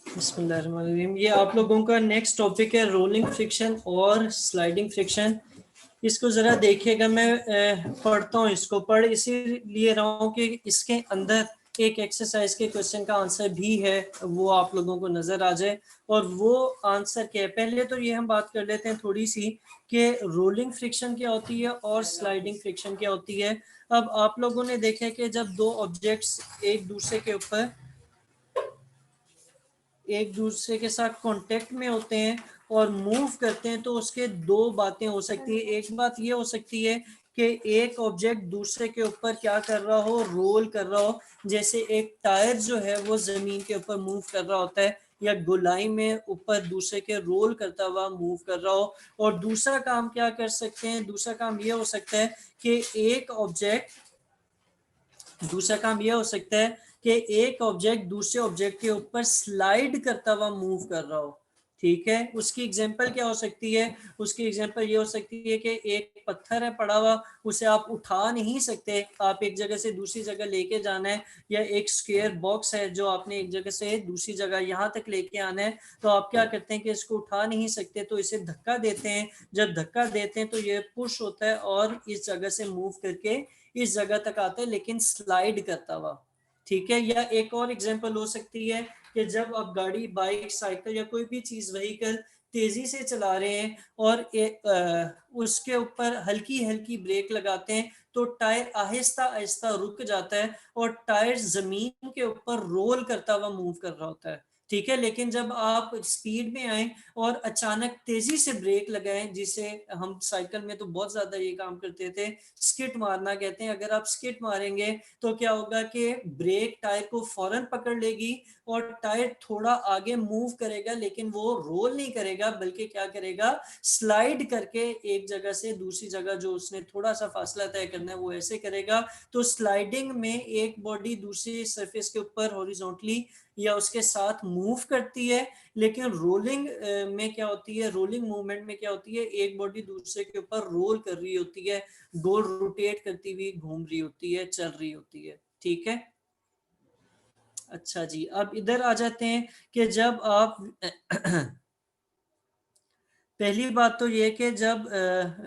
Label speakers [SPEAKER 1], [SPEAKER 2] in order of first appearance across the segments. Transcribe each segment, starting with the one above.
[SPEAKER 1] बिस्मिल्लाहिर्रहमानिर्रहीम। ये आप लोगों का नेक्स्ट टॉपिक है रोलिंग फ्रिक्शन और स्लाइडिंग फ्रिक्शन। इसको जरा देखिएगा, मैं पढ़ता हूँ, इसको पढ़ इसीलिए रहा हूँ कि इसके अंदर एक एक्सरसाइज के क्वेश्चन का आंसर भी है, वो आप लोगों को नजर आ जाए। और वो आंसर क्या है, पहले तो ये हम बात कर लेते हैं थोड़ी सी कि रोलिंग फ्रिक्शन क्या होती है और स्लाइडिंग फ्रिक्शन क्या होती है। अब आप लोगों ने देखा कि जब दो ऑब्जेक्ट्स एक दूसरे के साथ कांटेक्ट में होते हैं और मूव करते हैं, तो उसके दो बातें हो सकती है। एक बात ये हो सकती है कि एक ऑब्जेक्ट दूसरे के ऊपर क्या कर रहा हो, रोल कर रहा हो, जैसे एक टायर जो है वो जमीन के ऊपर मूव कर रहा होता है, या गोलाई में ऊपर दूसरे के रोल करता हुआ मूव कर रहा हो। और दूसरा काम क्या कर सकते हैं, दूसरा काम ये हो सकता है कि दूसरा काम यह हो सकता है कि एक ऑब्जेक्ट दूसरे ऑब्जेक्ट के ऊपर स्लाइड करता हुआ मूव कर रहा हो। ठीक है, उसकी एग्जांपल क्या हो सकती है, उसकी एग्जांपल ये हो सकती है कि एक पत्थर है पड़ा हुआ, उसे आप उठा नहीं सकते, आप एक जगह से दूसरी जगह लेके जाना है, या एक स्क्वायर बॉक्स है जो आपने एक जगह से दूसरी जगह यहाँ तक लेके आना है, तो आप क्या करते हैं कि इसको उठा नहीं सकते, तो इसे धक्का देते हैं। जब धक्का देते हैं तो ये पुश होता है और इस जगह से मूव करके इस जगह तक आता है, लेकिन स्लाइड करता हुआ। ठीक है, या एक और एग्जांपल हो सकती है कि जब आप गाड़ी, बाइक, साइकिल या कोई भी चीज, व्हीकल तेजी से चला रहे हैं और उसके ऊपर हल्की हल्की ब्रेक लगाते हैं, तो टायर आहिस्ता आहिस्ता रुक जाता है और टायर जमीन के ऊपर रोल करता हुआ मूव कर रहा होता है। ठीक है, लेकिन जब आप स्पीड में आए और अचानक तेजी से ब्रेक लगाएं, जिसे हम साइकिल में तो बहुत ज्यादा ये काम करते थे, स्किट मारना कहते हैं, अगर आप स्किट मारेंगे तो क्या होगा कि ब्रेक टायर को फौरन पकड़ लेगी और टायर थोड़ा आगे मूव करेगा, लेकिन वो रोल नहीं करेगा, बल्कि क्या करेगा, स्लाइड करके एक जगह से दूसरी जगह जो उसने थोड़ा सा फासला तय करना है वो ऐसे करेगा। तो स्लाइडिंग में एक बॉडी दूसरी सरफेस के ऊपर हॉरिजॉन्टली या उसके साथ मूव करती है, लेकिन रोलिंग में क्या होती है, रोलिंग मूवमेंट में क्या होती है, एक बॉडी दूसरे के ऊपर रोल कर रही होती है, गोल रोटेट करती हुई घूम रही होती है, चल रही होती है। ठीक है, अच्छा जी, अब इधर आ जाते हैं कि जब आप पहली बात तो ये कि जब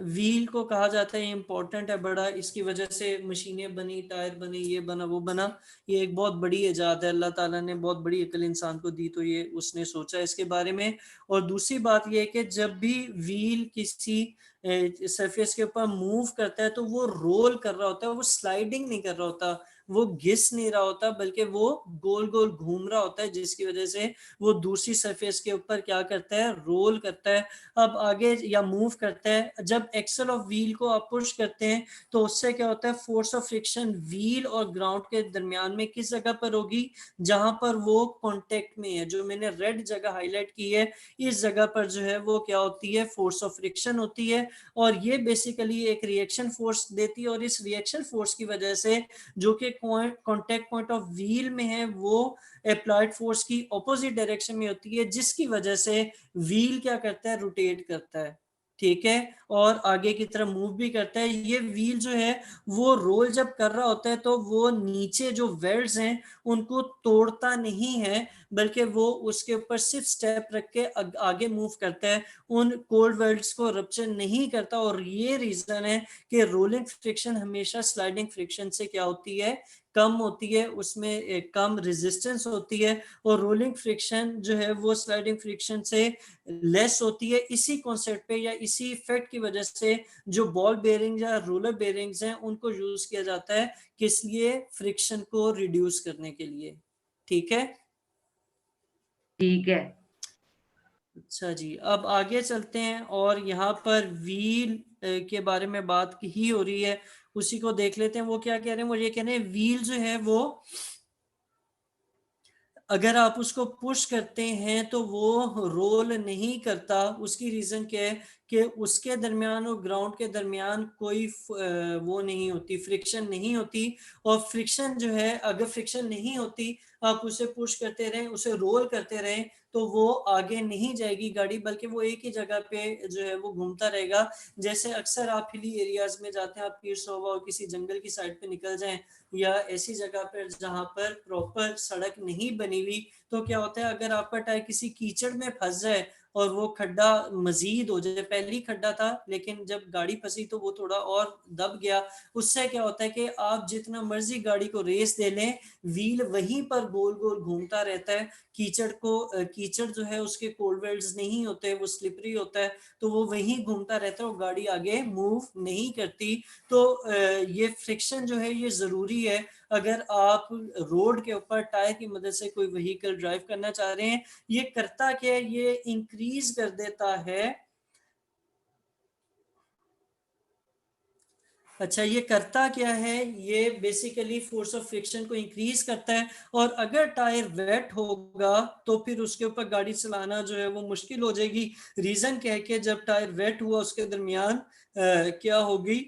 [SPEAKER 1] व्हील को कहा जाता है इम्पोर्टेंट है बड़ा, इसकी वजह से मशीनें बनी, टायर बने, ये बना वो बना, ये एक बहुत बड़ी इजाद है, अल्लाह ताला ने बहुत बड़ी अकल इंसान को दी, तो ये उसने सोचा इसके बारे में। और दूसरी बात ये है कि जब भी व्हील किसी सरफेस के ऊपर मूव करता है तो वो रोल कर रहा होता है, वो स्लाइडिंग नहीं कर रहा होता, वो घिस नहीं रहा होता, बल्कि वो गोल गोल घूम रहा होता है, जिसकी वजह से वो दूसरी सरफेस के ऊपर क्या करता है, रोल करता है। अब आगे या मूव करता है, जब एक्सल ऑफ व्हील को आप पुश करते हैं तो उससे क्या होता है, फोर्स ऑफ फ्रिक्शन व्हील और ग्राउंड के दरमियान में किस जगह पर होगी, जहां पर वो कांटेक्ट में है, जो मैंने रेड जगह हाईलाइट की है, इस जगह पर जो है वो क्या होती है, फोर्स ऑफ फ्रिक्शन होती है। और ये बेसिकली एक रिएक्शन फोर्स देती है, और इस रिएक्शन फोर्स की वजह से जो कि कांटेक्ट पॉइंट ऑफ व्हील में है, वो अप्लाइड फोर्स की ऑपोजिट डायरेक्शन में होती है, जिसकी वजह से व्हील क्या करता है, रोटेट करता है। ठीक है, और आगे की तरफ मूव भी करता है। ये व्हील जो है वो रोल जब कर रहा होता है तो वो नीचे जो वेल्ड्स हैं उनको तोड़ता नहीं है, बल्कि वो उसके ऊपर सिर्फ स्टेप रख के आगे मूव करता है, उन कोल्ड वेल्ड्स को रप्चर नहीं करता। और ये रीजन है कि रोलिंग फ्रिक्शन हमेशा स्लाइडिंग फ्रिक्शन से क्या होती है, कम होती है, उसमें कम रेजिस्टेंस होती है, और रोलिंग फ्रिक्शन जो है वो स्लाइडिंग फ्रिक्शन से लेस होती है। इसी कॉन्सेप्ट पे या इसी इफेक्ट की वजह से जो बॉल बेरिंग या रोलर बेरिंग्स हैं उनको यूज किया जाता है, किस लिए, फ्रिक्शन को रिड्यूस करने के लिए। ठीक है,
[SPEAKER 2] ठीक है।
[SPEAKER 1] अच्छा जी, अब आगे चलते हैं और यहाँ पर व्हील के बारे में बात ही हो रही है, उसी को देख लेते हैं। वो क्या कह रहे हैं, वो ये कह रहे हैं व्हील जो है वो, अगर आप उसको पुश करते हैं तो वो रोल नहीं करता। उसकी रीजन क्या है कि उसके दरमियान और ग्राउंड के दरमियान कोई वो नहीं होती, फ्रिक्शन नहीं होती। और फ्रिक्शन जो है, अगर फ्रिक्शन नहीं होती, आप उसे पुश करते रहें, उसे रोल करते रहें, तो वो आगे नहीं जाएगी गाड़ी, बल्कि वो एक ही जगह पे जो है वो घूमता रहेगा। जैसे अक्सर आप हिली एरियाज में जाते हैं, आप पीर सोवा और किसी जंगल की साइड पे निकल जाएं, या ऐसी जगह पर जहां पर प्रॉपर सड़क नहीं बनी हुई, तो क्या होता है, अगर आपका टायर किसी कीचड़ में फंस जाए और वो खड्डा मजीद हो जाए, पहले ही खड्डा था लेकिन जब गाड़ी फंसी तो वो थोड़ा और दब गया, उससे क्या होता है कि आप जितना मर्जी गाड़ी को रेस दे लें, व्हील वहीं पर गोल गोल घूमता रहता है। कीचड़ जो है उसके कोल्ड वेल्ड्स नहीं होते, वो स्लिपरी होता है, तो वो वहीं घूमता रहता है और गाड़ी आगे मूव नहीं करती। तो ये फ्रिक्शन जो है ये जरूरी है अगर आप रोड के ऊपर टायर की मदद से कोई व्हीकल ड्राइव करना चाह रहे हैं। ये करता क्या है, ये इंक्रीज कर देता है। अच्छा, ये करता क्या है, ये बेसिकली फोर्स ऑफ फ्रिक्शन को इंक्रीज करता है। और अगर टायर वेट होगा तो फिर उसके ऊपर गाड़ी चलाना जो है वो मुश्किल हो जाएगी। रीजन क्या है कि जब टायर वेट हुआ उसके दरमियान क्या होगी,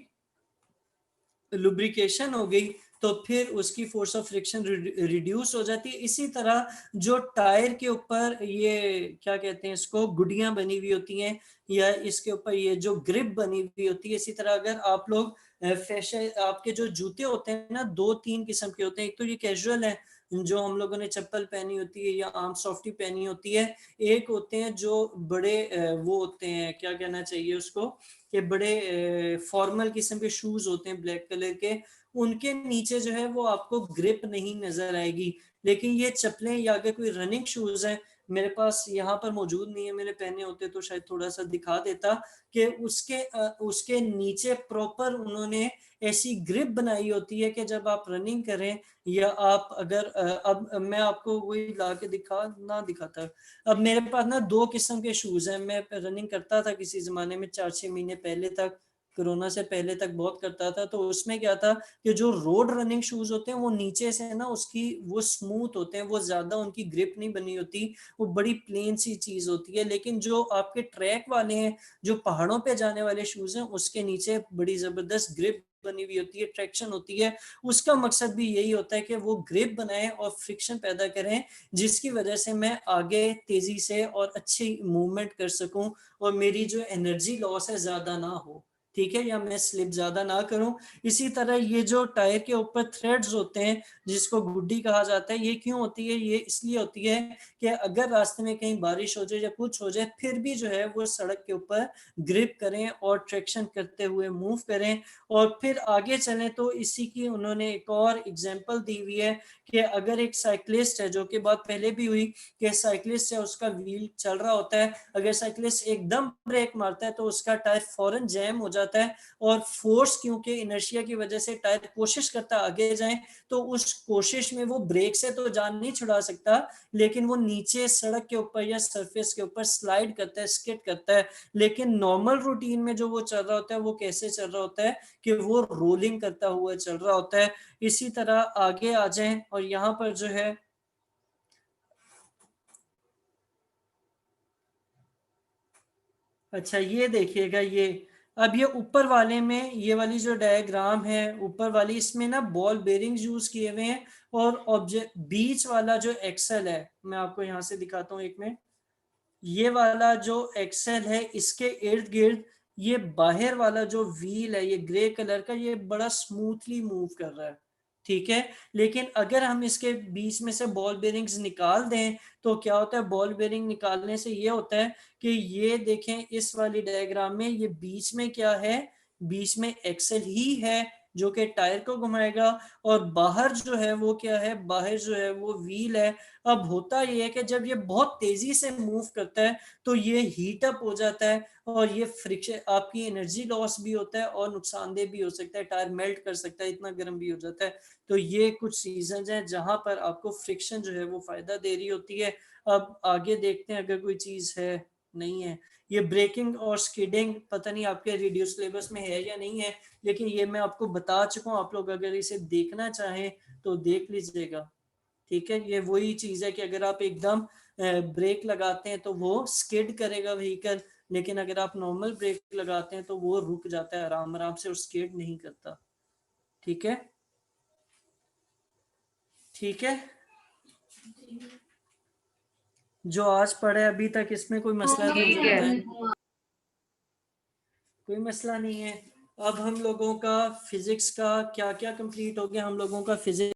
[SPEAKER 1] लुब्रिकेशन हो गई, तो फिर उसकी फोर्स ऑफ फ्रिक्शन रिड्यूस हो जाती है। इसी तरह जो टायर के ऊपर ये क्या कहते हैं, इसको गुडियां बनी हुई होती हैं, या इसके ऊपर ये जो ग्रिप बनी हुई होती है, इसी तरह अगर आप लोग फैशन, आपके जो जूते होते हैं ना, दो तीन किस्म के होते हैं। एक तो ये कैजुअल है, जो हम लोगों ने चप्पल पहनी होती है या आर्म सॉफ्टी पहनी होती है। एक होते हैं जो बड़े वो होते हैं, क्या कहना चाहिए उसको, कि बड़े फॉर्मल किस्म के शूज होते हैं ब्लैक कलर के। उनके नीचे जो है वो आपको ग्रिप नहीं नजर आएगी। लेकिन ये चप्पलें या अगर कोई रनिंग शूज है, मेरे पास यहाँ पर मौजूद नहीं है, मैंने पहने होते तो शायद थोड़ा सा दिखा देता, कि उसके नीचे प्रॉपर उन्होंने ऐसी ग्रिप बनाई होती है कि जब आप रनिंग करें, या आप अगर अब मैं आपको वही ला के दिखाता। अब मेरे पास ना दो किस्म के शूज हैं। मैं रनिंग करता था किसी जमाने में, 4-6 महीने पहले तक, कोरोना से पहले तक बहुत करता था। तो उसमें क्या था कि जो रोड रनिंग शूज होते हैं वो नीचे से ना उसकी वो स्मूथ होते हैं, वो ज्यादा उनकी ग्रिप नहीं बनी होती, वो बड़ी प्लेन सी चीज होती है। लेकिन जो आपके ट्रैक वाले हैं, जो पहाड़ों पे जाने वाले शूज हैं, उसके नीचे बड़ी जबरदस्त ग्रिप बनी हुई होती है, ट्रैक्शन होती है। उसका मकसद भी यही होता है कि वो ग्रिप बनाए और फ्रिक्शन पैदा करें, जिसकी वजह से मैं आगे तेजी से और अच्छी मूवमेंट कर सकूं, और मेरी जो एनर्जी लॉस है ज्यादा ना हो, ठीक है, या मैं स्लिप ज्यादा ना करूं। इसी तरह ये जो टायर के ऊपर थ्रेड्स होते हैं, जिसको गुड्डी कहा जाता है, ये क्यों होती है, ये इसलिए होती है कि अगर रास्ते में कहीं बारिश हो जाए या कुछ हो जाए, फिर भी जो है वो सड़क के ऊपर ग्रिप करें और ट्रैक्शन करते हुए मूव करें। और फिर आगे चलें तो इसी की उन्होंने एक और एग्जांपल दी हुई है, कि अगर एक साइक्लिस्ट है, जो कि बात पहले भी हुई, कि साइक्लिस्ट है, उसका व्हील चल रहा होता है, अगर साइक्लिस्ट एकदम ब्रेक मारता है तो उसका टायर फौरन जैम हो जाता है। और फोर्स, क्योंकि इनर्शिया की वजह से टायर कोशिश करता है आगे जाए, तो उस कोशिश में वो ब्रेक से तो जान नहीं छुड़ा सकता, लेकिन वो नीचे सड़क के ऊपर या सरफेस के ऊपर स्लाइड करता है, स्किड करता है। लेकिन नॉर्मल रूटीन में जो वो चल रहा होता है, वो कैसे चल रहा होता है कि वो रोलिंग करता हुआ चल रहा होता है। इसी तरह आगे आ जाएं, और यहाँ पर जो है, अच्छा ये देखिएगा, ये अब ये ऊपर वाले में ये वाली जो डायग्राम है ऊपर वाली, इसमें ना बॉल बेरिंग्स यूज किए हुए हैं। और ऑब्जेक्ट बीच वाला जो एक्सेल है, मैं आपको यहाँ से दिखाता हूँ एक मिनट। ये वाला जो एक्सेल है, इसके इर्द गिर्द ये बाहर वाला जो व्हील है, ये ग्रे कलर का, ये बड़ा स्मूथली मूव कर रहा है, ठीक है। लेकिन अगर हम इसके बीच में से बॉल बेरिंग्स निकाल दें, तो क्या होता है, बॉल बेरिंग निकालने से ये होता है कि ये देखें, इस वाली डायग्राम में ये बीच में क्या है, बीच में एक्सेल ही है जो कि टायर को घुमाएगा। और बाहर जो है वो क्या है, बाहर जो है वो व्हील है। अब होता ये है कि जब ये बहुत तेजी से मूव करता है तो ये हीट अप हो जाता है, और ये फ्रिक्शन, आपकी एनर्जी लॉस भी होता है और नुकसानदेह भी हो सकता है, टायर मेल्ट कर सकता है, इतना गर्म भी हो जाता है। तो ये कुछ सीजन हैं जहां पर आपको फ्रिक्शन जो है वो फायदा दे रही होती है। अब आगे देखते हैं अगर कोई चीज है, नहीं है। ये ब्रेकिंग और स्किडिंग पता नहीं आपके रेडियो सिलेबस में है या नहीं है, लेकिन ये मैं आपको बता चुका हूँ। आप लोग अगर इसे देखना चाहें तो देख लीजिएगा, ठीक है। ये वही चीज है कि अगर आप एकदम ब्रेक लगाते हैं तो वो स्किड करेगा व्हीकल, लेकिन अगर आप नॉर्मल ब्रेक लगाते हैं तो वो रुक जाता है आराम आराम से और स्केट नहीं करता। ठीक है, ठीक है। जो आज पढ़े अभी तक इसमें कोई मसला तो मुझे
[SPEAKER 2] ठीक है।
[SPEAKER 1] बताएं। कोई मसला नहीं है। अब हम लोगों का फिजिक्स का क्या क्या कंप्लीट हो गया, हम लोगों का फिजिक्स